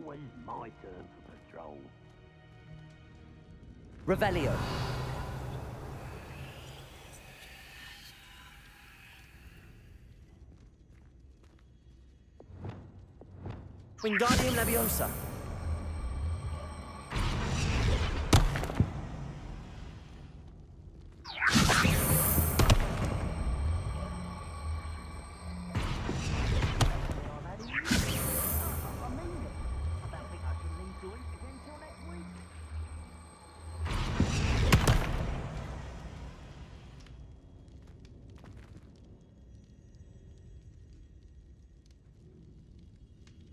always my turn for patrol. Revelio. Wingardium Leviosa.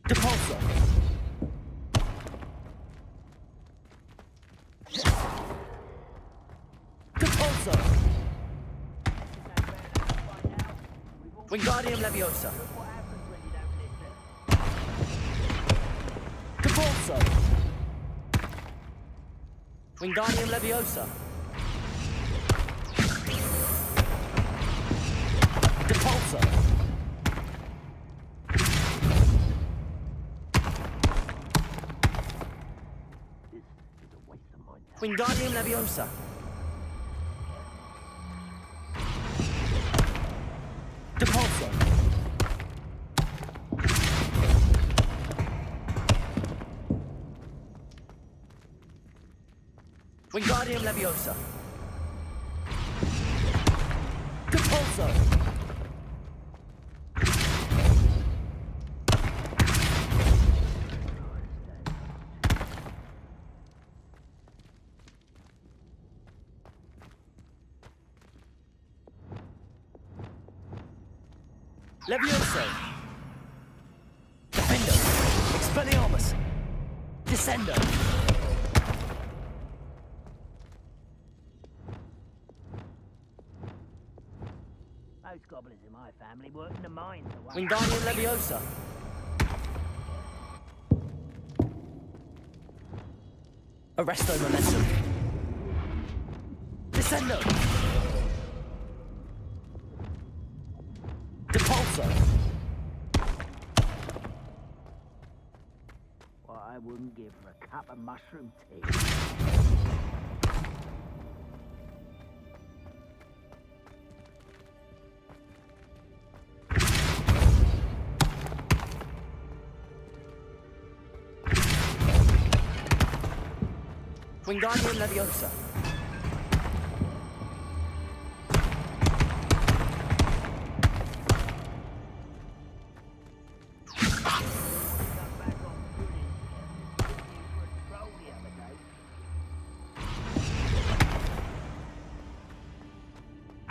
Depulso. Depulso. Wingardium Leviosa. Depulso. Wingardium Leviosa. Depulso. Wingardium Leviosa. Depulso. Wingardium Leviosa. Depulso. Levioso. Defendo. Expelliarmus. Descendo. Most goblins in my family work in the mines. Wingardium Leviosa. Arresto Momentum. Descendo. Depulso. What I wouldn't give for a cup of mushroom tea. Wingardium Leviosa.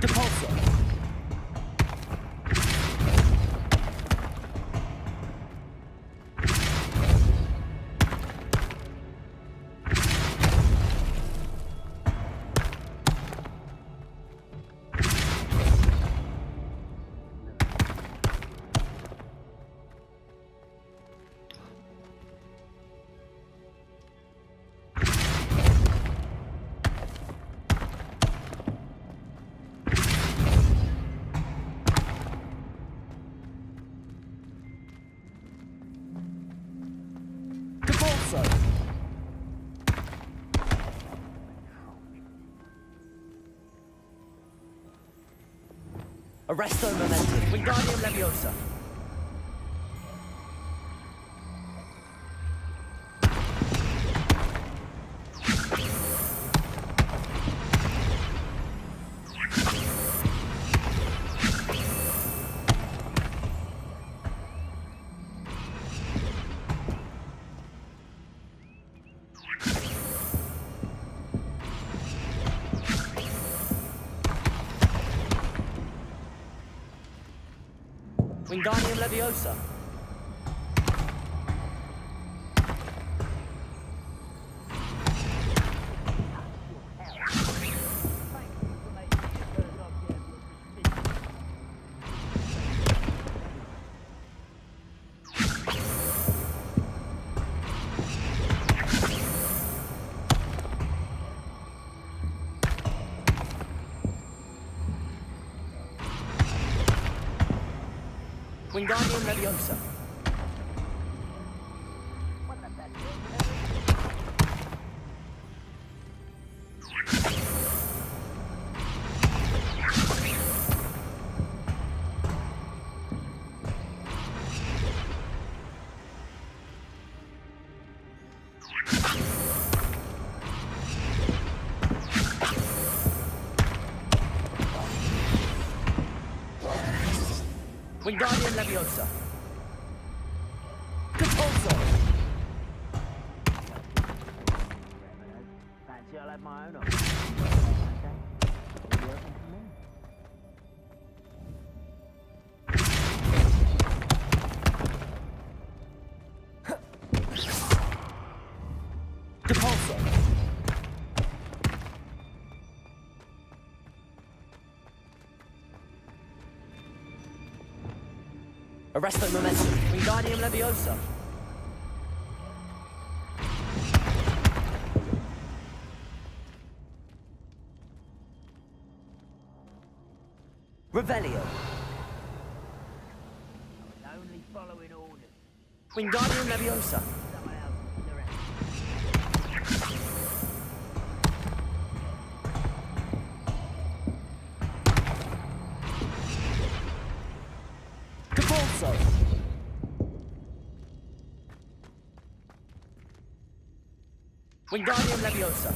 Depulso. Depulso. Arresto Momentum. Wingardium Leviosa. Wingardium Leviosa. Wingardium Leviosa. What the Wingardium Leviosa. Capulso. Fancy I'll have my own office. Okay. You're working for me. Capulso. Arresto Momentum. Wingardium Leviosa. Revelio. I was only following orders. Wingardium Leviosa. Someone else direct. Capulso. Wingardium Leviosa.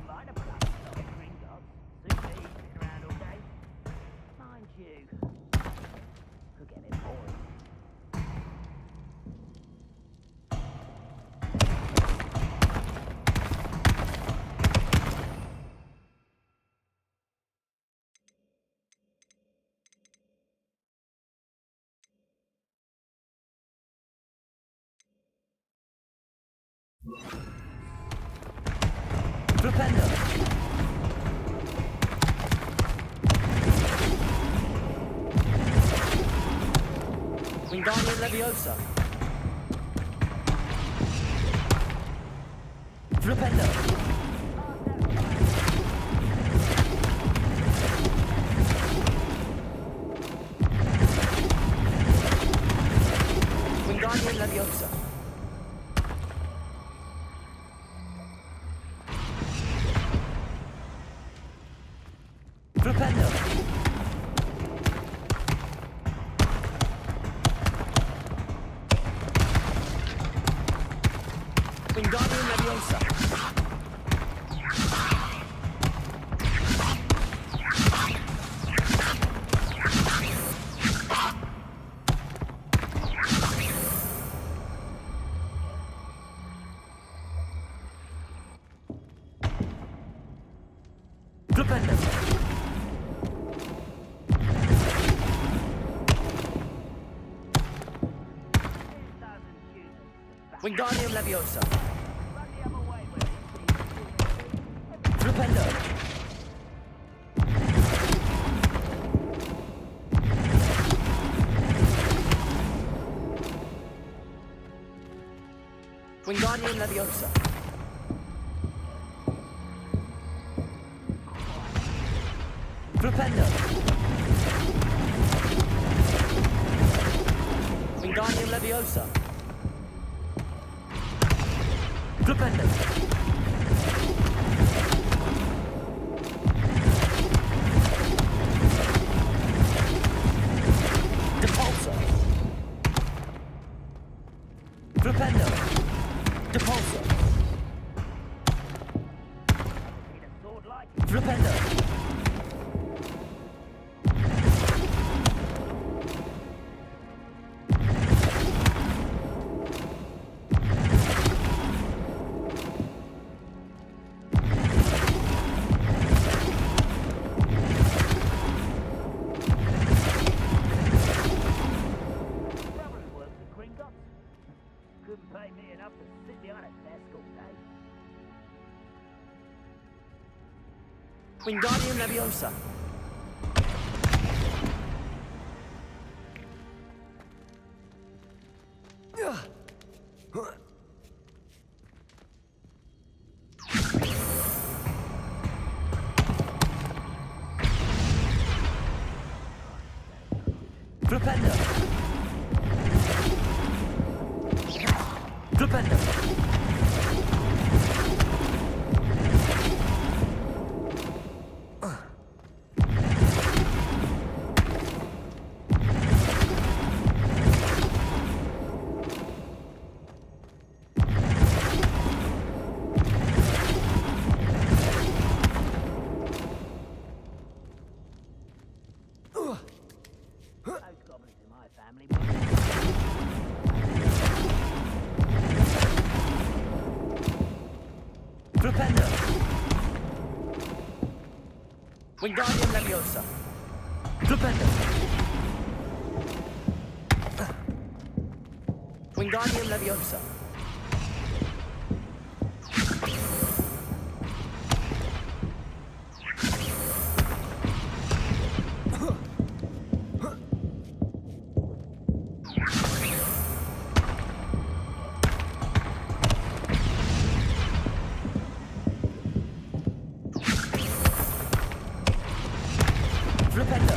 Light up that stuff, Gringotts. Suit me, been around all day. Mind you, could get it boring. Flipendo. Wingardium Leviosa. Flipendo. Wingardium Leviosa. Flipendo. Wingardium Leviosa. Flipendo. Wingardium Leviosa. Run the other way when you see Flipendo. Wingardium Leviosa. Flipendo. Wingardium Leviosa. Flipendo. Depulso. Flipendo. Depulso. need a sword like it. Flipendo. Probably works at Gringotts. Couldn't pay me enough to sit behind a desk all day. Wingardium Leviosa. Flipendo. Flipendo. Most goblins in my family. Flipendo. Wingardium Leviosa. Flipendo. Wingardium Leviosa. Flipendo.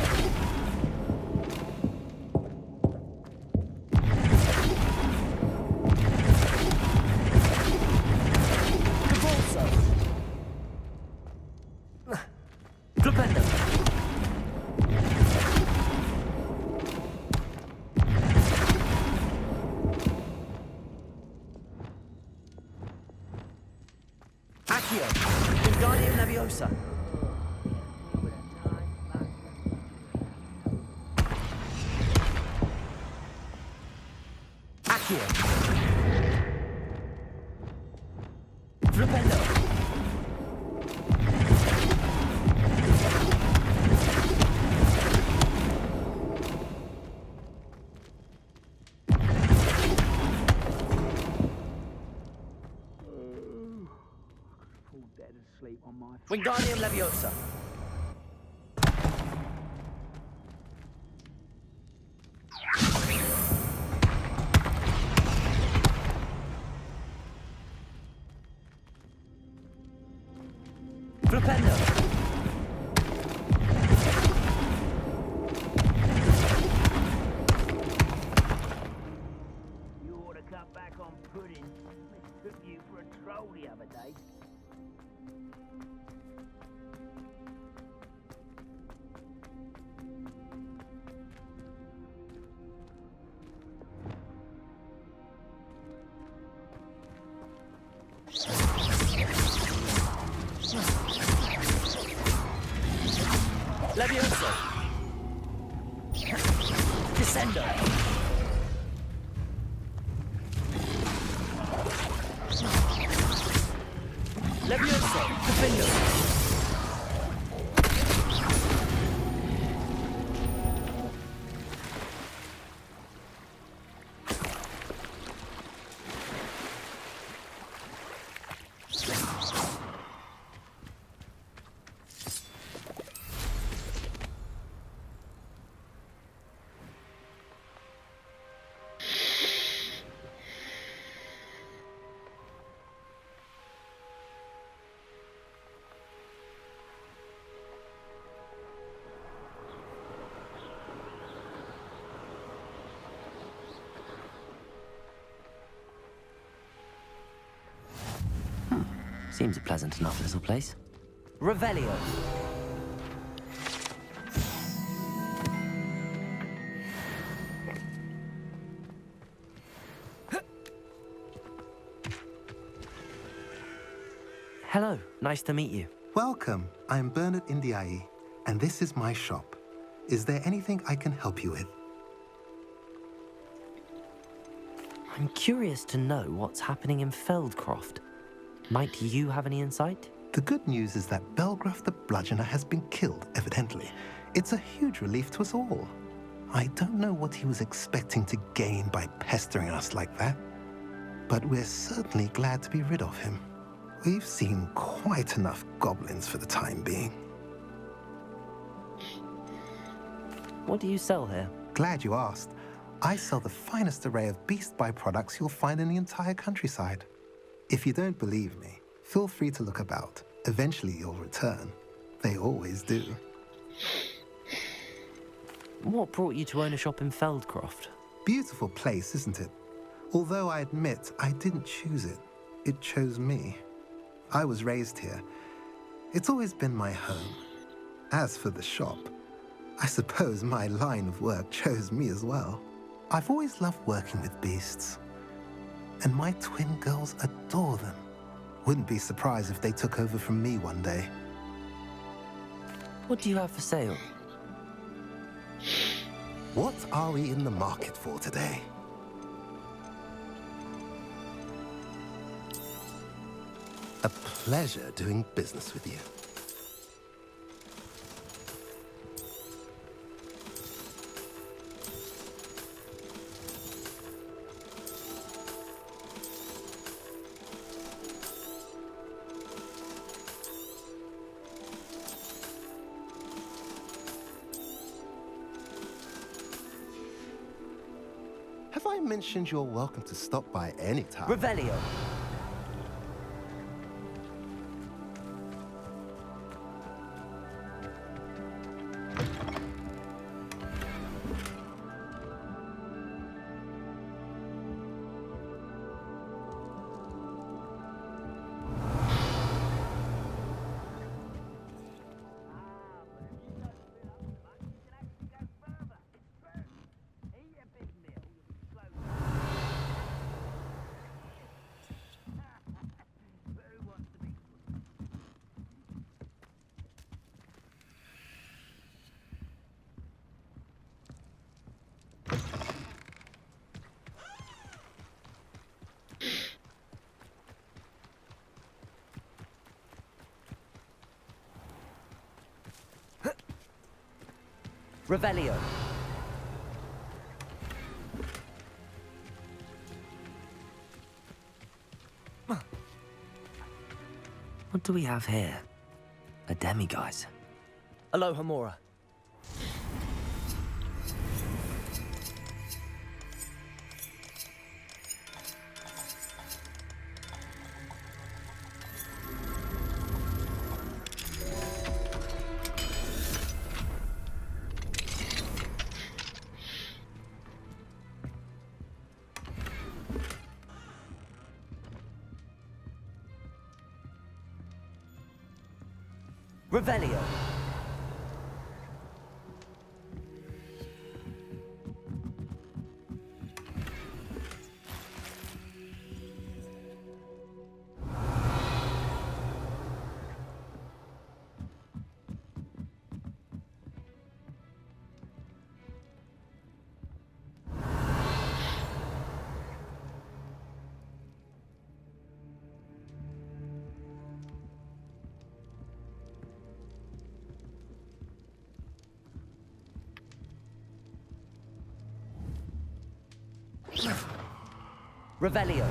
Convulso. Flipendo. Accio. Wingardium Leviosa. Accio. Flipendo. Fall dead asleep on my Wingardium Leviosa. Flipendo. You ought to cut back on pudding. Took you for a troll the other day. Leviosa. Descendo. Leviosa. Defendo. Seems a pleasant enough little place. Revelio. Hello, nice to meet you. Welcome. I'm Bernard Indiai, and this is my shop. Is there anything I can help you with? I'm curious to know what's happening in Feldcroft. Might you have any insight? The good news is that Belgraf the Bludgeoner has been killed, evidently. It's a huge relief to us all. I don't know what he was expecting to gain by pestering us like that, but we're certainly glad to be rid of him. We've seen quite enough goblins for the time being. What do you sell here? Glad you asked. I sell the finest array of beast byproducts you'll find in the entire countryside. If you don't believe me, feel free to look about. Eventually you'll return. They always do. What brought you to own a shop in Feldcroft? Beautiful place, isn't it? Although I admit I didn't choose it, it chose me. I was raised here. It's always been my home. As for the shop, I suppose my line of work chose me as well. I've always loved working with beasts, and my twin girls adore them. Wouldn't be surprised if they took over from me one day. What do you have for sale? What are we in the market for today? A pleasure doing business with you. Have I mentioned you're welcome to stop by any time? Revelio. Revelio. What do we have here? A demiguise. Aloha Mora. Revelio. Revelio.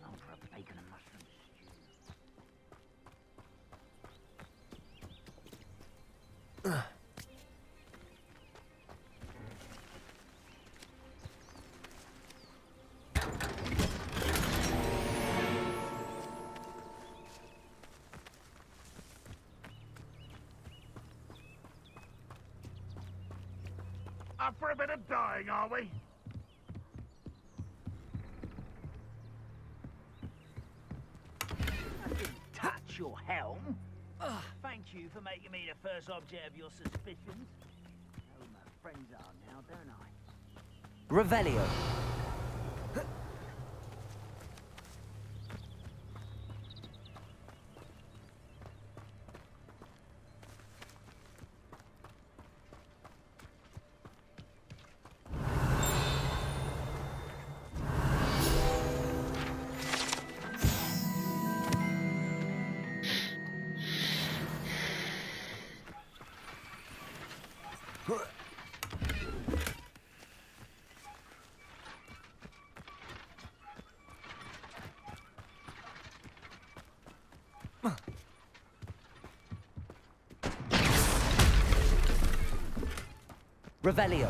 Long for a bacon and mushroom stew. Up for a bit of dying, are we? I didn't touch your helm. Thank you for making me the first object of your suspicions. Oh, my friends are now, don't I? Revelio. Revelio.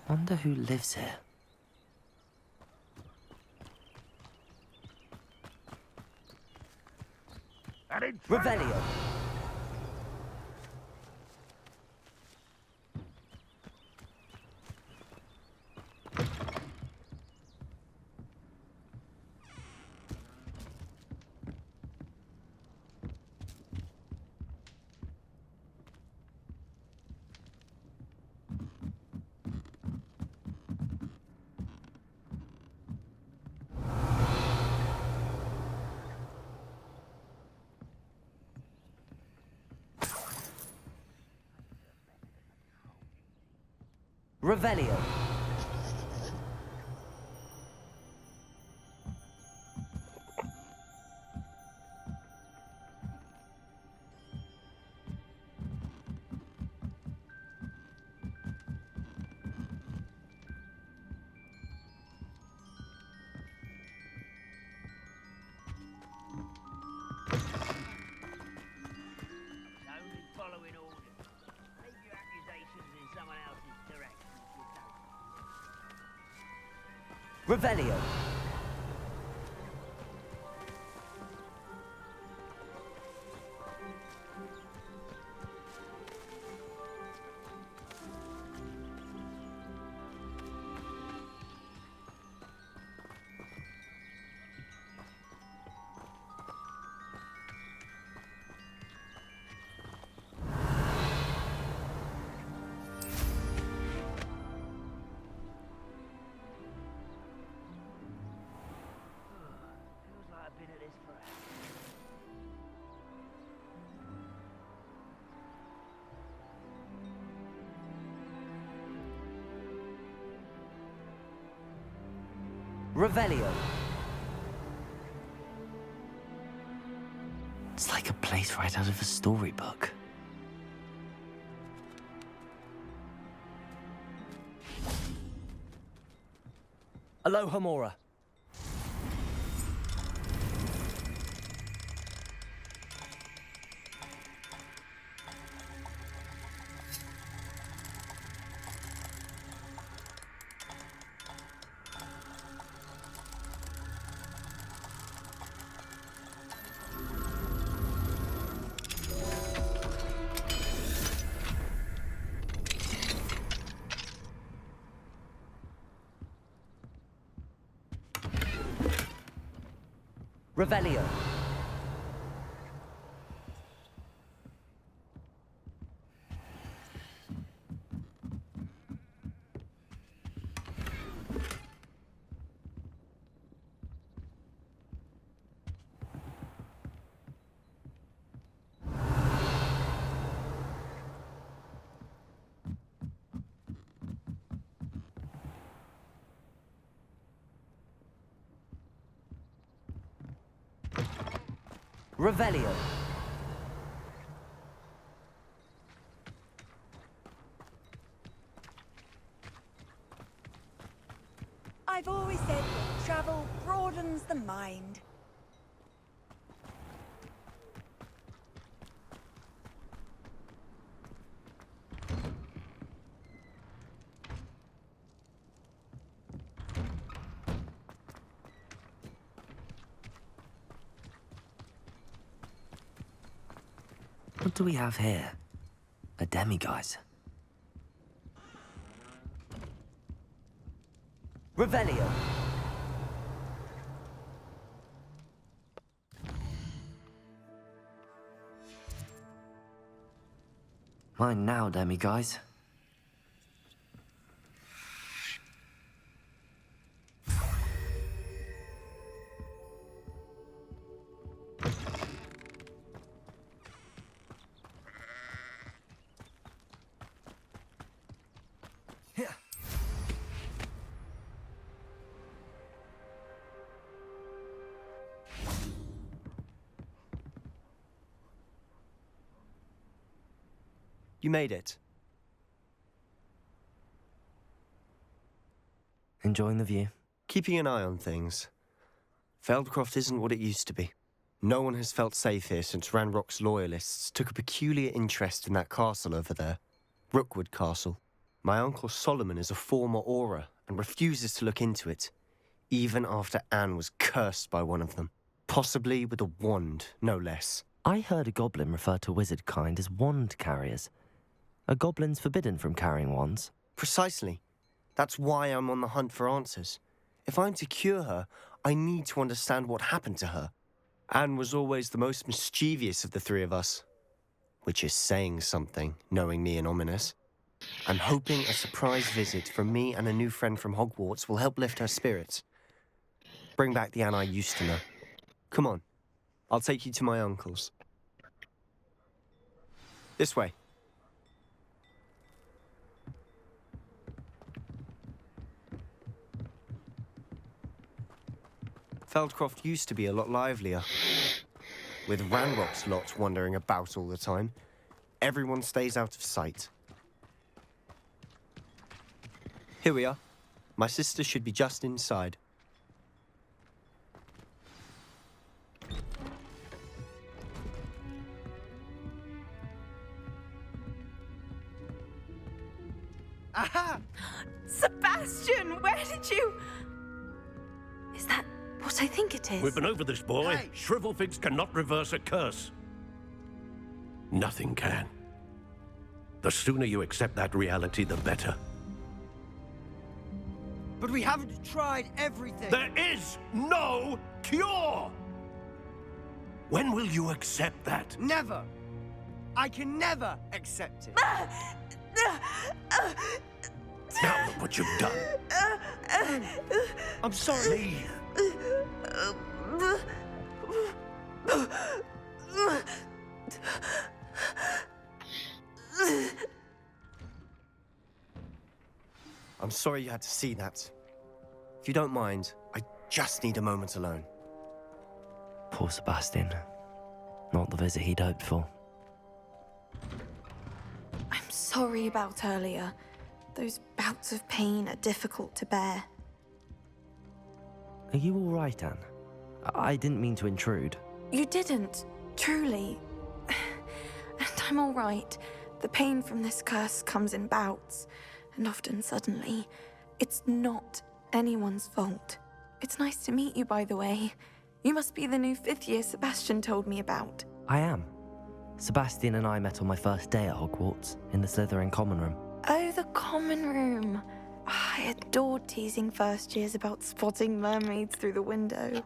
Wonder who lives here. An intruder! Revelio. Revelio. Only following orders. Leave your accusations in someone else's direction. Revelio. Feels like I've been at this forever. Revelio. It's like a place right out of a storybook. Aloha Mora. Revelio. Revelio. I've always said that travel broadens the mind. What do we have here? A demiguise. Revelio. Mine now, demiguise. You made it. Enjoying the view? Keeping an eye on things. Feldcroft isn't what it used to be. No one has felt safe here since Ranrock's loyalists took a peculiar interest in that castle over there. Rookwood Castle. My uncle Solomon is a former Auror and refuses to look into it, even after Anne was cursed by one of them. Possibly with a wand, no less. I heard a goblin refer to wizard kind as wand carriers. Are goblins forbidden from carrying wands? Precisely. That's why I'm on the hunt for answers. If I'm to cure her, I need to understand what happened to her. Anne was always the most mischievous of the three of us. Which is saying something, knowing me and Ominous. I'm hoping a surprise visit from me and a new friend from Hogwarts will help lift her spirits. Bring back the Anne I used to know. Come on. I'll take you to my uncle's. This way. Feldcroft used to be a lot livelier. With Ranrock's lot wandering about all the time, everyone stays out of sight. Here we are. My sister should be just inside. Aha! Sebastian, where did you... Is that what I think it is? We've been over this, boy. Hey. Shrivelfigs cannot reverse a curse. Nothing can. The sooner you accept that reality, the better. But we haven't tried everything. There is no cure! When will you accept that? Never. I can never accept it. Now look what you've done. I'm sorry. Leave. I'm sorry you had to see that. If you don't mind, I just need a moment alone. Poor Sebastian. Not the visit he'd hoped for. I'm sorry about earlier. Those bouts of pain are difficult to bear. Are you all right, Anne? I didn't mean to intrude. You didn't, truly. And I'm all right. The pain from this curse comes in bouts, and often suddenly. It's not anyone's fault. It's nice to meet you, by the way. You must be the new 5th year Sebastian told me about. I am. Sebastian and I met on my first day at Hogwarts, in the Slytherin common room. Oh, the common room. I adored teasing first years about spotting mermaids through the window.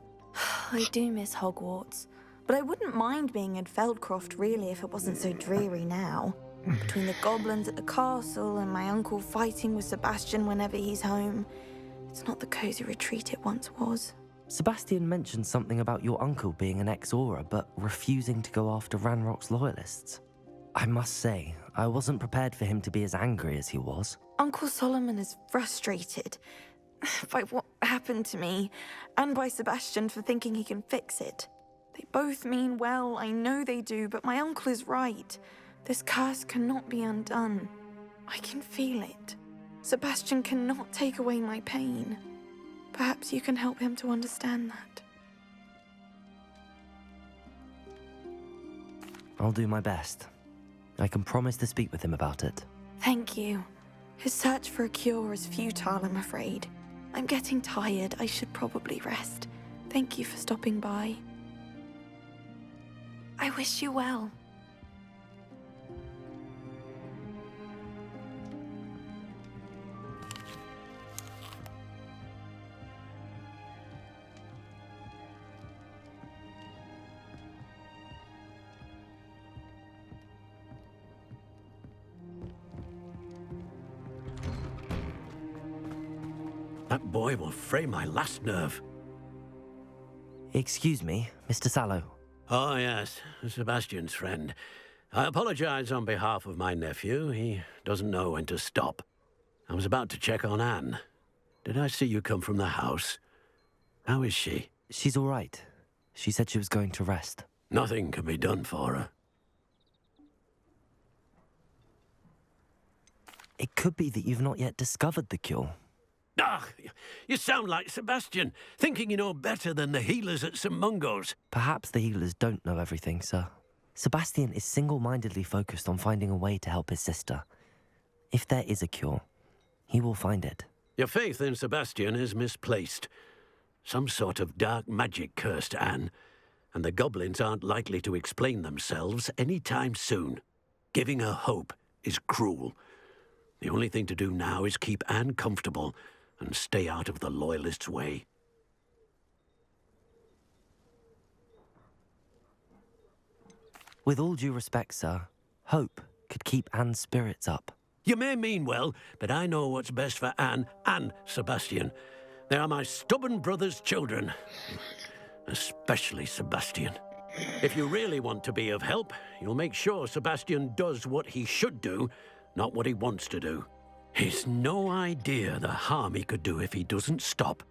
I do miss Hogwarts, but I wouldn't mind being in Feldcroft really if it wasn't so dreary now. Between the goblins at the castle and my uncle fighting with Sebastian whenever he's home, it's not the cozy retreat it once was. Sebastian mentioned something about your uncle being an ex-Auror, but refusing to go after Ranrock's loyalists. I must say, I wasn't prepared for him to be as angry as he was. Uncle Solomon is frustrated by what happened to me, and by Sebastian for thinking he can fix it. They both mean well, I know they do, but my uncle is right. This curse cannot be undone. I can feel it. Sebastian cannot take away my pain. Perhaps you can help him to understand that. I'll do my best. I can promise to speak with him about it. Thank you. His search for a cure is futile, I'm afraid. I'm getting tired. I should probably rest. Thank you for stopping by. I wish you well. That boy will fray my last nerve. Excuse me, Mr. Sallow. Oh, yes, Sebastian's friend. I apologize on behalf of my nephew. He doesn't know when to stop. I was about to check on Anne. Did I see you come from the house? How is she? She's all right. She said she was going to rest. Nothing can be done for her. It could be that you've not yet discovered the cure. Ah, you sound like Sebastian, thinking you know better than the healers at St. Mungo's. Perhaps the healers don't know everything, sir. Sebastian is single-mindedly focused on finding a way to help his sister. If there is a cure, he will find it. Your faith in Sebastian is misplaced. Some sort of dark magic cursed Anne, and the goblins aren't likely to explain themselves any time soon. Giving her hope is cruel. The only thing to do now is keep Anne comfortable and stay out of the Loyalists' way. With all due respect, sir, hope could keep Anne's spirits up. You may mean well, but I know what's best for Anne and Sebastian. They are my stubborn brother's children. Especially Sebastian. If you really want to be of help, you'll make sure Sebastian does what he should do, not what he wants to do. He's no idea the harm he could do if he doesn't stop.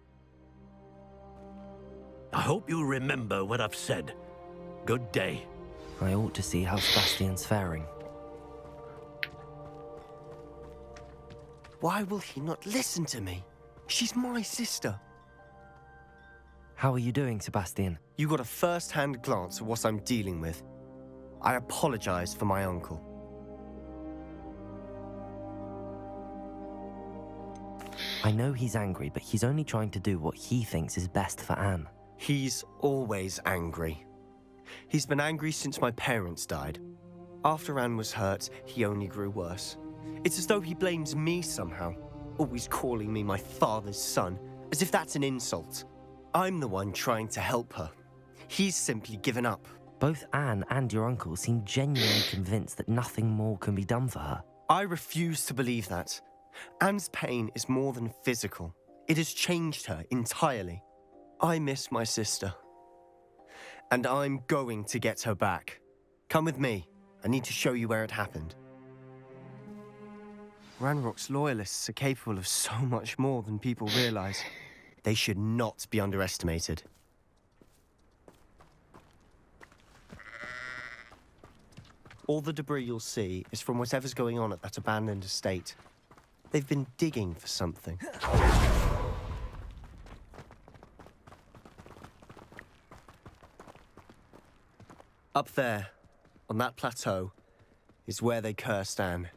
I hope you'll remember what I've said. Good day. I ought to see how Sebastian's faring. Why will he not listen to me? She's my sister. How are you doing, Sebastian? You got a first-hand glance at what I'm dealing with. I apologize for my uncle. I know he's angry, but he's only trying to do what he thinks is best for Anne. He's always angry. He's been angry since my parents died. After Anne was hurt, he only grew worse. It's as though he blames me somehow, always calling me my father's son, as if that's an insult. I'm the one trying to help her. He's simply given up. Both Anne and your uncle seem genuinely convinced that nothing more can be done for her. I refuse to believe that. Anne's pain is more than physical. It has changed her entirely. I miss my sister. And I'm going to get her back. Come with me. I need to show you where it happened. Ranrock's Loyalists are capable of so much more than people realize. They should not be underestimated. All the debris you'll see is from whatever's going on at that abandoned estate. They've been digging for something. Up there, on that plateau, is where they cursed Anne.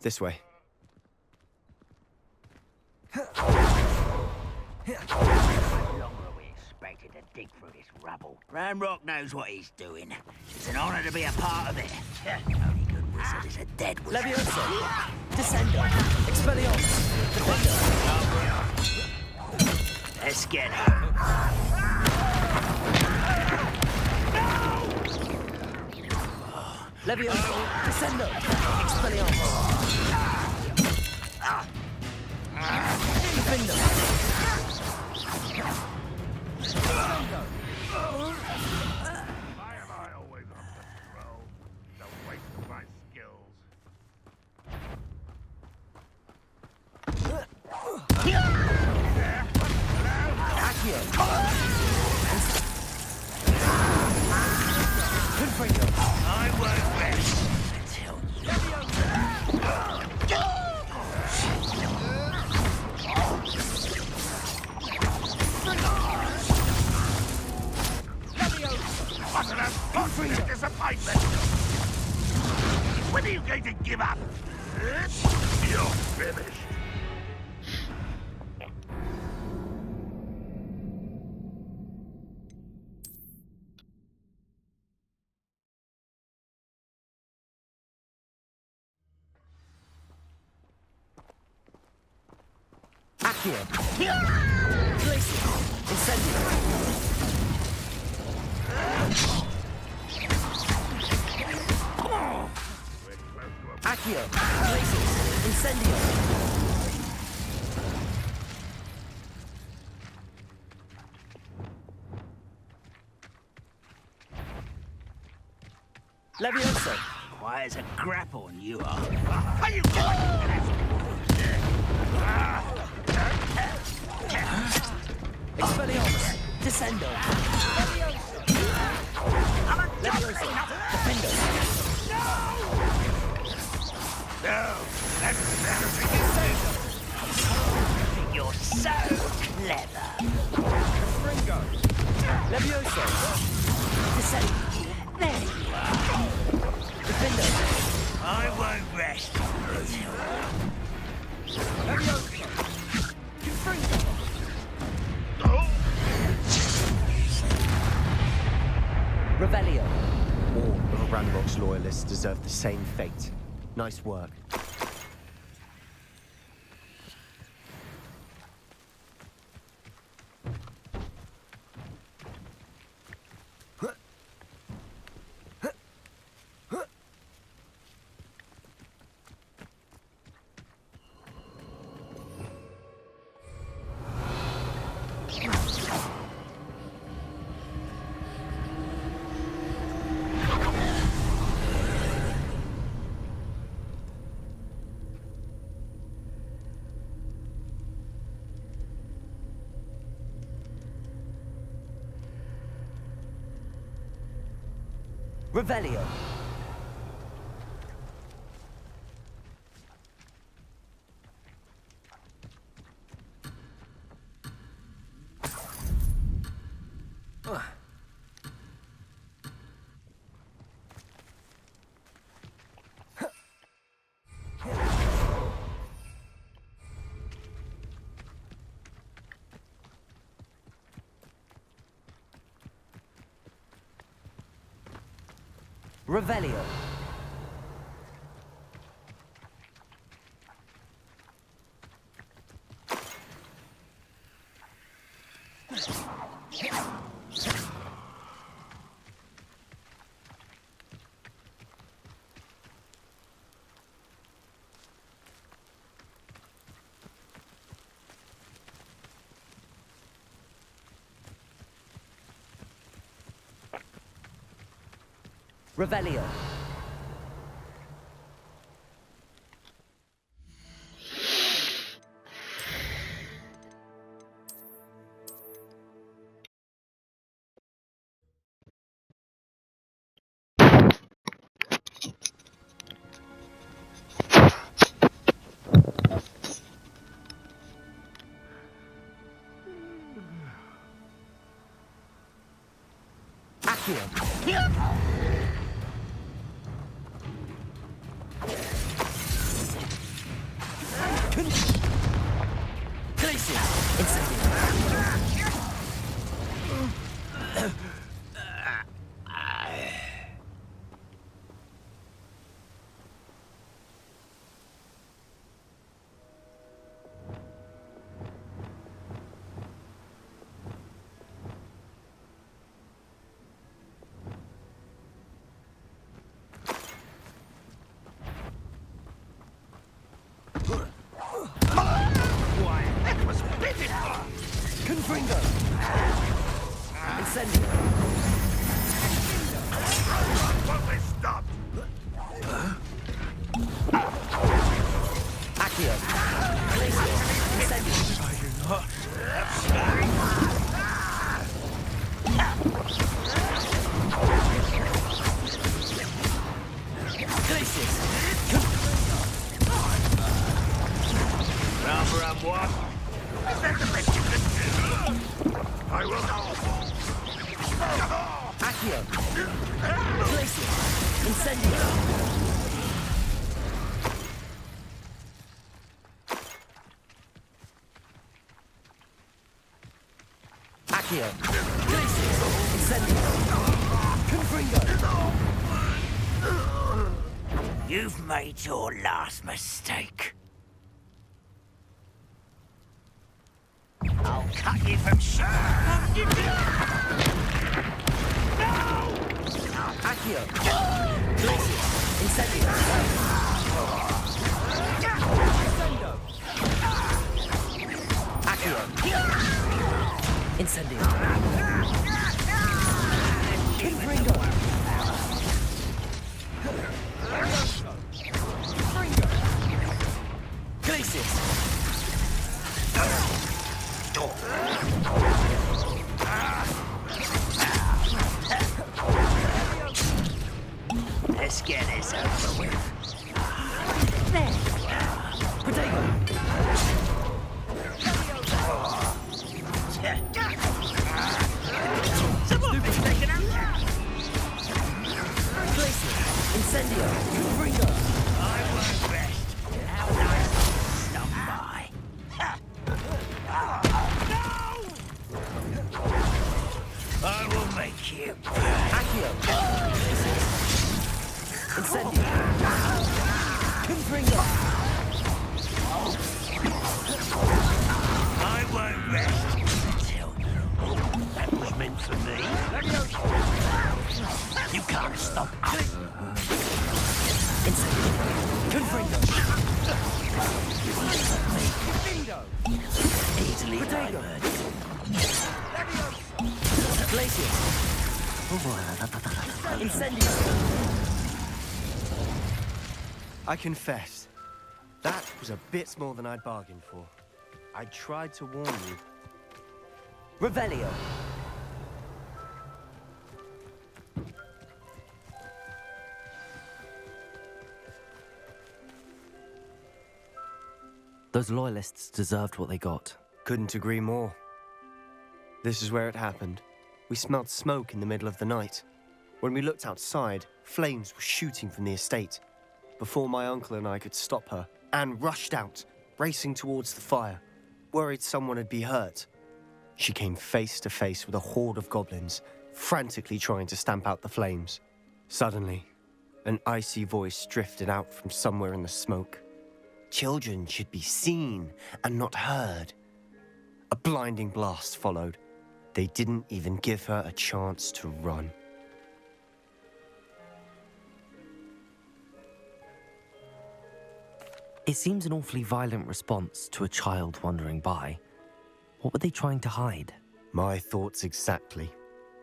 This way. How longer are we expected to dig through this rubble? Ranrock knows what he's doing. It's an honor to be a part of it. Only good wizard is a dead wizard. Leviosa! Descendo! Expelliarmus! Defendo! Let's get it. Leviosa! Descendo! Expelliarmus! Defendo! Why am I always on control? Don't waste my skills. Accio! Confringo! I won't rest until What an unfortunate disappointment! When are you going to give up? You're finished. Accio! Glacier! Incendio! Accio! Glacier! Incendio! Levioso. Quiet as a grapple, you are. Are you going? Expelliarmus. Descendo. Levioso. Defendo. No, that's better. You're so clever. Ringo. Levioso. Descendo. There you are. Defendo. I won't rest. Levioso. Confringo. Revelio. All of Ranrock's loyalists deserve the same fate. Nice work. Revelio. Revelio. Revelio. Accio. Confringo. Incendio. Won't they stop? Accio. Glacio. Incendio. Glacius. Rather I'm what? Is that the best you can do? I will go. Accio. Glacius. Incendio. Accio. Glacius. Incendio. Confringo. You've made your last mistake. I'll cut you from Accio. Glacius. Incendio. Accio. Incendio. Confringo. cute. Accio! Incendio! Confringo! I won't rest until That was meant for me. you can't stop. Confringo! Easily diverted. Glacius! Incendio! I confess, that was a bit more than I'd bargained for. I tried to warn you. Revelio! Those loyalists deserved what they got. Couldn't agree more. This is where it happened. We smelled smoke in the middle of the night. When we looked outside, flames were shooting from the estate. Before my uncle and I could stop her, Anne rushed out, racing towards the fire, worried someone had been hurt. She came face to face with a horde of goblins, frantically trying to stamp out the flames. Suddenly, an icy voice drifted out from somewhere in the smoke. Children should be seen and not heard. A blinding blast followed. They didn't even give her a chance to run. It seems an awfully violent response to a child wandering by. What were they trying to hide? My thoughts exactly.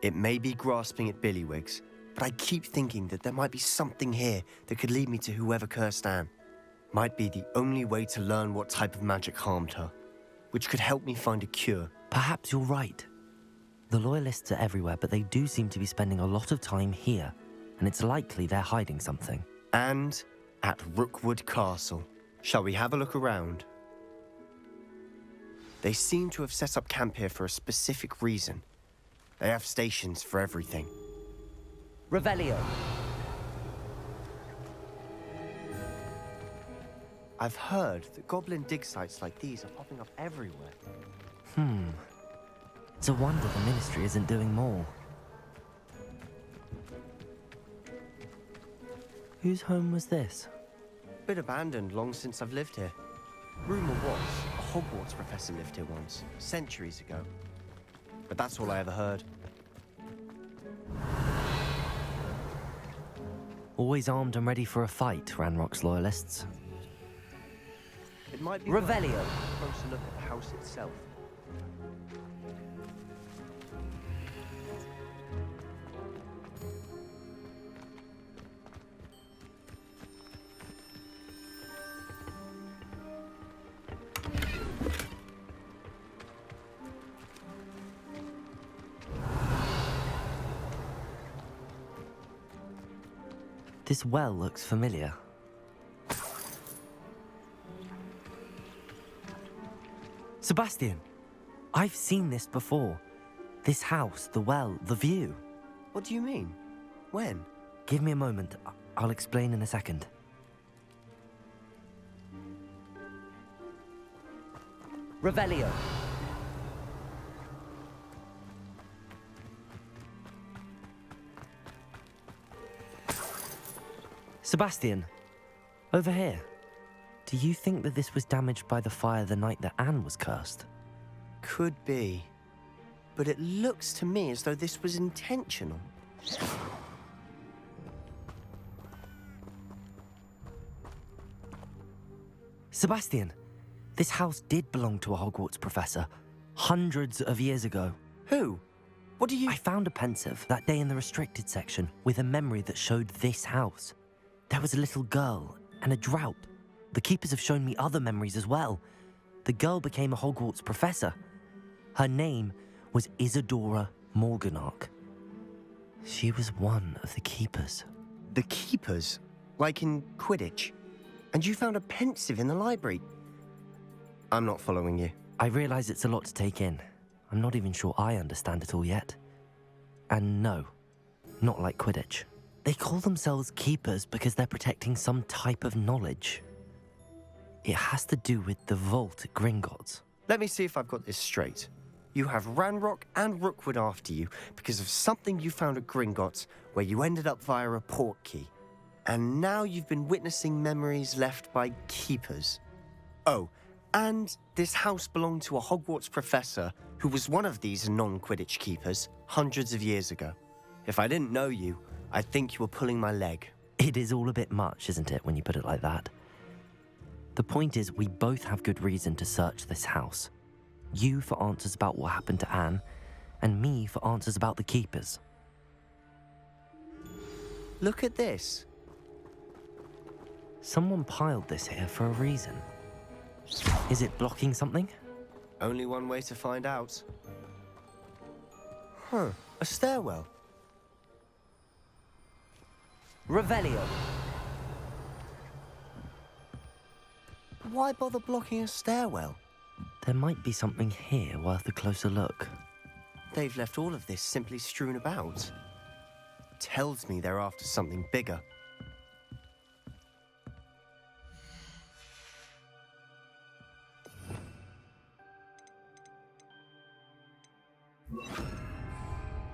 It may be grasping at Billywigs, but I keep thinking that there might be something here that could lead me to whoever cursed Anne. Might be the only way to learn what type of magic harmed her, which could help me find a cure. Perhaps you're right. The Loyalists are everywhere, but they do seem to be spending a lot of time here, and it's likely they're hiding something. And at Rookwood Castle. Shall we have a look around? They seem to have set up camp here for a specific reason. They have stations for everything. Revelio! I've heard that goblin dig sites like these are popping up everywhere. It's a wonder the Ministry isn't doing more. Whose home was this? Been abandoned long since I've lived here. Rumour was a Hogwarts professor lived here once, centuries ago. But that's all I ever heard. Always armed and ready for a fight, Ranrock's Loyalists. It might be Revelio. worth a closer look at the house itself. This well looks familiar. Sebastian, I've seen this before. This house, the well, the view. What do you mean? When? Give me a moment. I'll explain in a second. Revelio. Sebastian, over here. Do you think that this was damaged by the fire the night that Anne was cursed? Could be. But it looks to me as though this was intentional. Sebastian, this house did belong to a Hogwarts professor, hundreds of years ago. Who? What do you... I found a pensive that day in the restricted section with a memory that showed this house. There was a little girl and a drought. The keepers have shown me other memories as well. The girl became a Hogwarts professor. Her name was Isadora Morganach. She was one of the keepers. The keepers? Like in Quidditch? And you found a pensive in the library? I'm not following you. I realize it's a lot to take in. I'm not even sure I understand it all yet. And no, not like Quidditch. They call themselves keepers because they're protecting some type of knowledge. It has to do with the vault at Gringotts. Let me see if I've got this straight. you have Ranrock and Rookwood after you because of something you found at Gringotts, where you ended up via a port key. And now you've been witnessing memories left by keepers. Oh, and this house belonged to a Hogwarts professor who was one of these non-Quidditch keepers hundreds of years ago. If I didn't know you, I'd think you were pulling my leg. It is all a bit much, isn't it, when you put it like that? The point is, we both have good reason to search this house. You for answers about what happened to Anne, and me for answers about the keepers. Look at this. Someone piled this here for a reason. Is it blocking something? Only one way to find out. Huh, a stairwell. Revelio. Why bother blocking a stairwell? There might be something here worth a closer look. They've left all of this simply strewn about. Tells me they're after something bigger.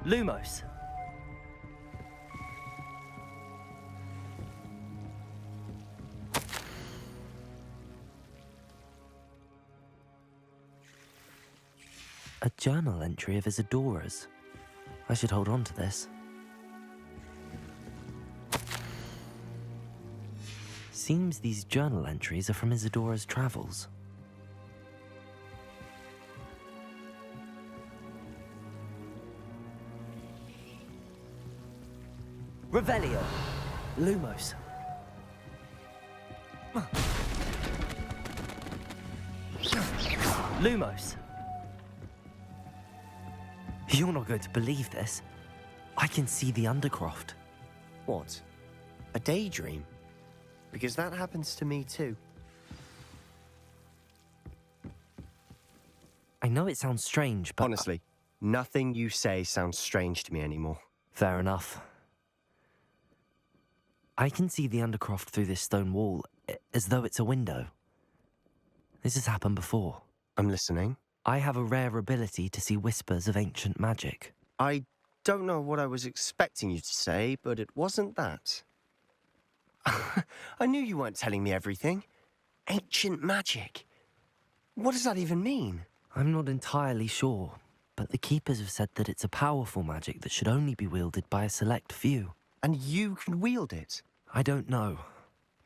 Lumos. A journal entry of Isadora's. I should hold on to this. Seems these journal entries are from Isadora's travels. Revelio. Lumos. Lumos. You're not going to believe this. I can see the Undercroft. What? A daydream? Because that happens to me too. I know it sounds strange, but... Honestly, nothing you say sounds strange to me anymore. Fair enough. I can see the Undercroft through this stone wall, as though it's a window. This has happened before. I'm listening. I have a rare ability to see whispers of ancient magic. I don't know what I was expecting you to say, but it wasn't that. I knew you weren't telling me everything. Ancient magic. What does that even mean? I'm not entirely sure, but the Keepers have said that it's a powerful magic that should only be wielded by a select few. And you can wield it? I don't know,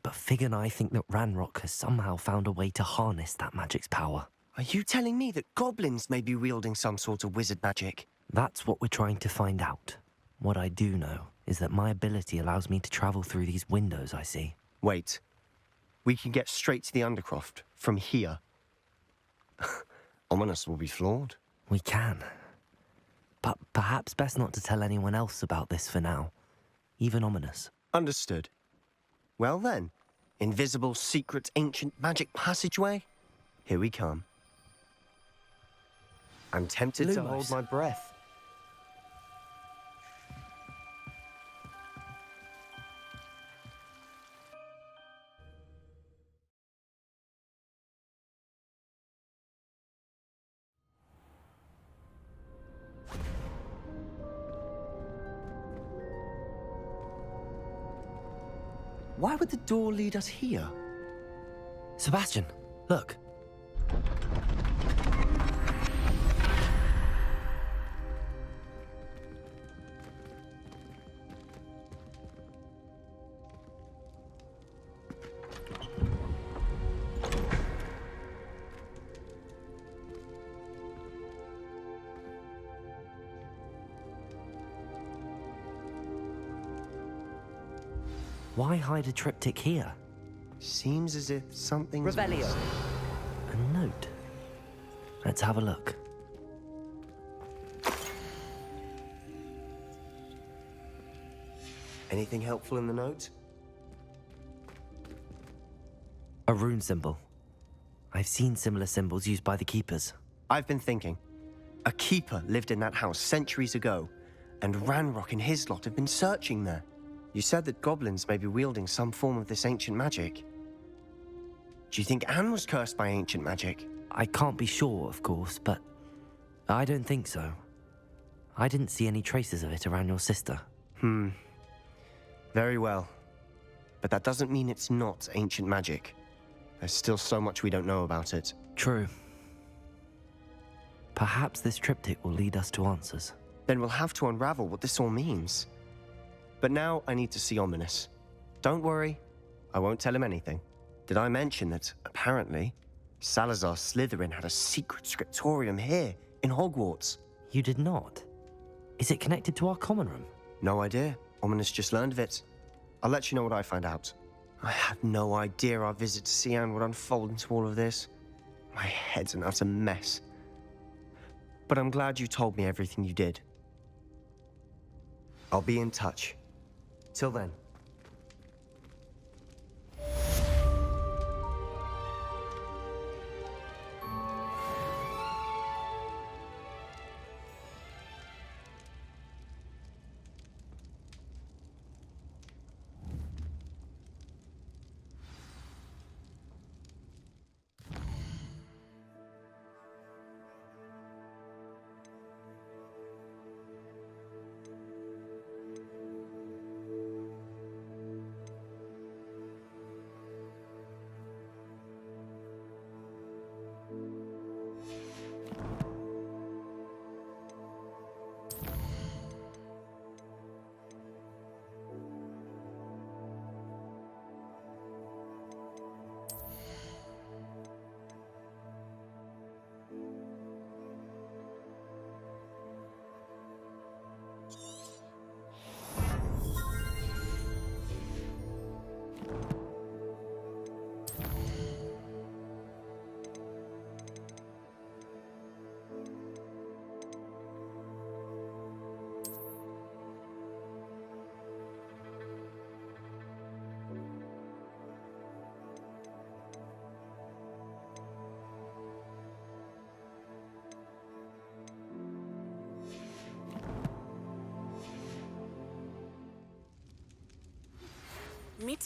but Fig and I think that Ranrock has somehow found a way to harness that magic's power. Are you telling me that goblins may be wielding some sort of wizard magic? That's what we're trying to find out. What I do know is that my ability allows me to travel through these windows I see. Wait. We can get straight to the Undercroft from here. Ominous will be flawed. We can. But perhaps best not to tell anyone else about this for now. Even Ominous. Understood. Well then, invisible, secret, ancient magic passageway? Here we come. I'm tempted to hold my breath. Why would the door lead us here? Sebastian, look. Why hide a triptych here? Seems as if something's Revelio. missing. A note. Let's have a look. Anything helpful in the note? A rune symbol. I've seen similar symbols used by the Keepers. I've been thinking. A keeper lived in that house centuries ago, and Ranrock and his lot have been searching there. You said that goblins may be wielding some form of this ancient magic. Do you think Anne was cursed by ancient magic? I can't be sure, of course, but I don't think so. I didn't see any traces of it around your sister. Very well. But that doesn't mean it's not ancient magic. There's still so much we don't know about it. True. Perhaps this triptych will lead us to answers. Then we'll have to unravel what this all means. But now I need to see Ominous. Don't worry, I won't tell him anything. Did I mention that, apparently, Salazar Slytherin had a secret scriptorium here, in Hogwarts? You did not? Is it connected to our common room? No idea. Ominous just learned of it. I'll let you know what I find out. I had no idea our visit to Cian would unfold into all of this. My head's an utter mess. But I'm glad you told me everything you did. I'll be in touch. Till then. Meet